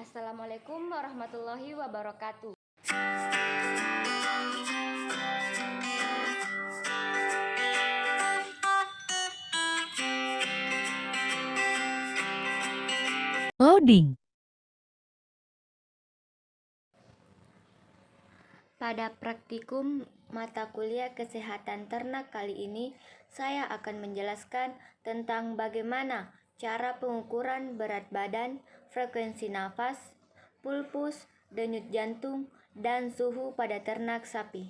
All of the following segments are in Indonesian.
Assalamualaikum warahmatullahi wabarakatuh. Loading. Pada praktikum mata kuliah kesehatan ternak kali ini, saya akan menjelaskan tentang bagaimana cara pengukuran berat badan, frekuensi nafas, pulpus, denyut jantung, dan suhu pada ternak sapi.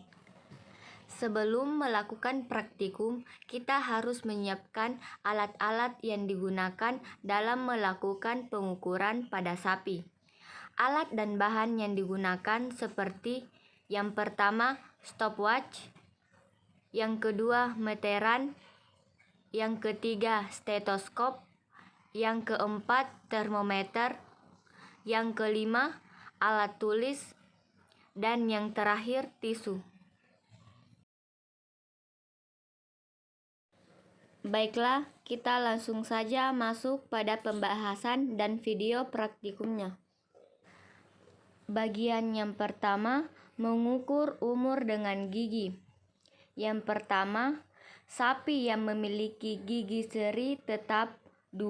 Sebelum melakukan praktikum, kita harus menyiapkan alat-alat yang digunakan dalam melakukan pengukuran pada sapi. Alat dan bahan yang digunakan seperti yang pertama, stopwatch, yang kedua, meteran, yang ketiga, stetoskop, yang keempat, termometer, yang kelima, alat tulis, dan yang terakhir, tisu. Baiklah, kita langsung saja masuk pada pembahasan dan video praktikumnya. Bagian yang pertama, mengukur umur dengan gigi. Yang pertama, sapi yang memiliki gigi seri tetap 2,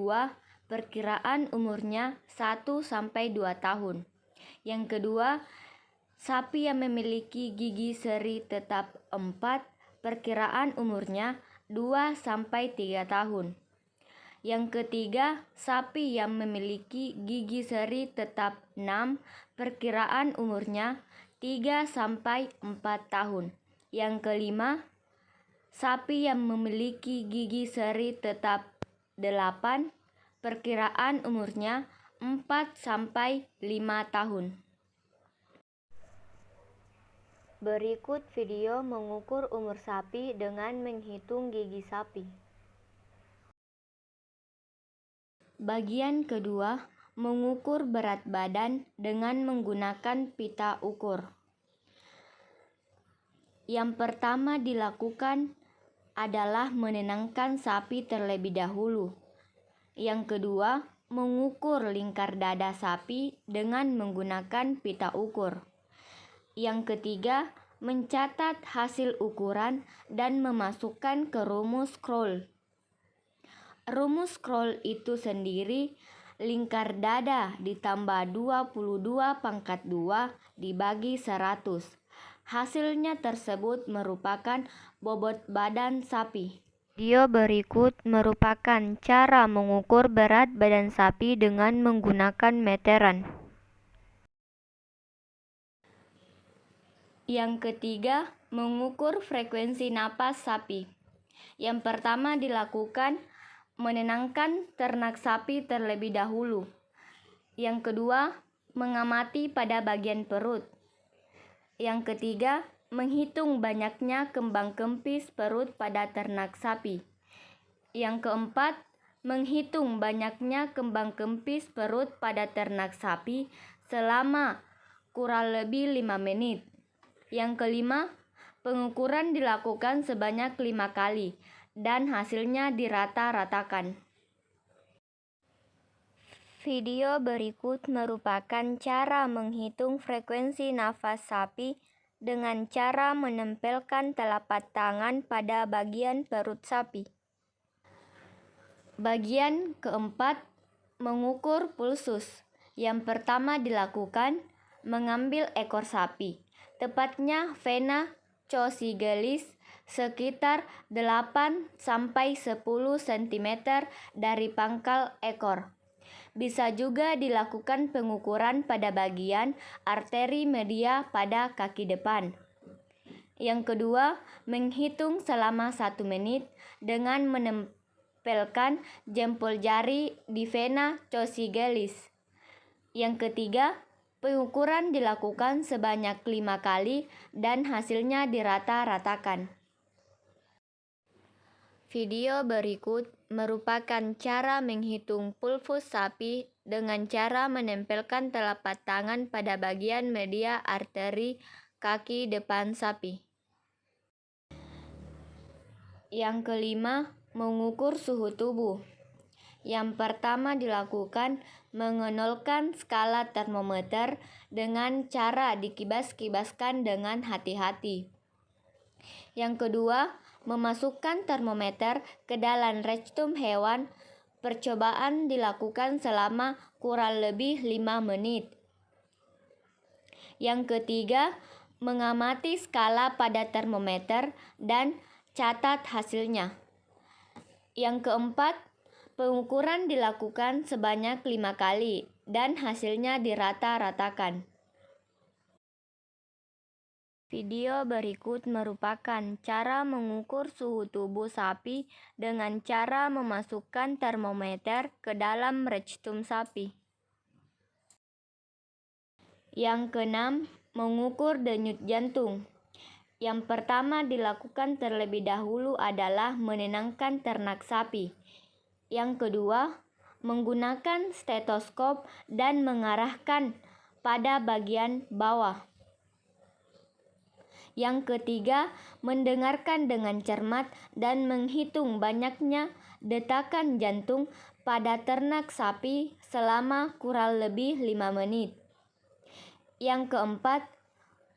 perkiraan umurnya 1-2 tahun. Yang kedua, sapi yang memiliki gigi seri tetap 4, perkiraan umurnya 2-3 tahun. Yang ketiga, sapi yang memiliki gigi seri tetap 6, perkiraan umurnya 3-4 tahun. Yang kelima, sapi yang memiliki gigi seri tetap 8, perkiraan umurnya 4-5 tahun. Berikut video mengukur umur sapi dengan menghitung gigi sapi. Bagian kedua, mengukur berat badan dengan menggunakan pita ukur. Yang pertama dilakukan adalah menenangkan sapi terlebih dahulu. Yang kedua, mengukur lingkar dada sapi dengan menggunakan pita ukur. Yang ketiga, mencatat hasil ukuran dan memasukkan ke rumus Kroll. Rumus Kroll itu sendiri lingkar dada ditambah 22/2 dibagi 100. Hasilnya tersebut merupakan bobot badan sapi. Video berikut merupakan cara mengukur berat badan sapi dengan menggunakan meteran. Yang ketiga, mengukur frekuensi napas sapi. Yang pertama dilakukan menenangkan ternak sapi terlebih dahulu. Yang kedua, mengamati pada bagian perut. Yang ketiga, menghitung banyaknya kembang kempis perut pada ternak sapi. Yang keempat, menghitung banyaknya kembang kempis perut pada ternak sapi selama kurang lebih 5 menit. Yang kelima, pengukuran dilakukan sebanyak 5 kali dan hasilnya dirata-ratakan. Video berikut merupakan cara menghitung frekuensi nafas sapi dengan cara menempelkan telapak tangan pada bagian perut sapi. Bagian keempat, mengukur pulsus. Yang pertama dilakukan mengambil ekor sapi, tepatnya vena chosygelis, sekitar 8-10 cm dari pangkal ekor. Bisa juga dilakukan pengukuran pada bagian arteri media pada kaki depan. Yang kedua, menghitung selama 1 menit dengan menempelkan jempol jari di vena chosygelis. Yang ketiga, pengukuran dilakukan sebanyak 5 kali dan hasilnya dirata-ratakan. Video berikut merupakan cara menghitung pulpus sapi dengan cara menempelkan telapak tangan pada bagian media arteri kaki depan sapi. Yang kelima, mengukur suhu tubuh. Yang pertama dilakukan mengenolkan skala termometer dengan cara dikibas-kibaskan dengan hati-hati. Yang kedua, memasukkan termometer ke dalam rektum hewan. Percobaan dilakukan selama kurang lebih 5 menit. Yang ketiga, mengamati skala pada termometer dan catat hasilnya. Yang keempat, pengukuran dilakukan sebanyak 5 kali dan hasilnya dirata-ratakan. Video berikut merupakan cara mengukur suhu tubuh sapi dengan cara memasukkan termometer ke dalam rektum sapi. Yang keenam, mengukur denyut jantung. Yang pertama dilakukan terlebih dahulu adalah menenangkan ternak sapi. Yang kedua, menggunakan stetoskop dan mengarahkan pada bagian bawah. Yang ketiga, mendengarkan dengan cermat dan menghitung banyaknya detakan jantung pada ternak sapi selama kurang lebih 5 menit. Yang keempat,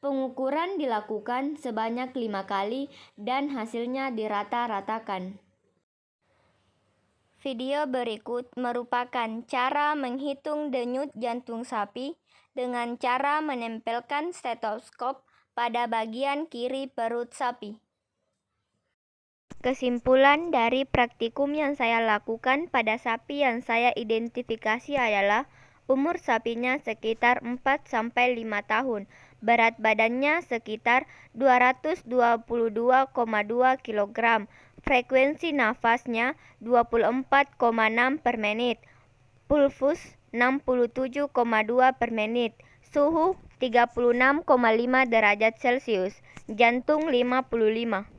pengukuran dilakukan sebanyak 5 kali dan hasilnya dirata-ratakan. Video berikut merupakan cara menghitung denyut jantung sapi dengan cara menempelkan stetoskop pada bagian kiri perut sapi. Kesimpulan dari praktikum yang saya lakukan pada sapi yang saya identifikasi adalah umur sapinya sekitar 4-5 tahun, berat badannya sekitar 222,2 kg, frekuensi nafasnya 24,6 per menit, pulfus 67,2 per menit, suhu 36,5 derajat Celcius, jantung 55.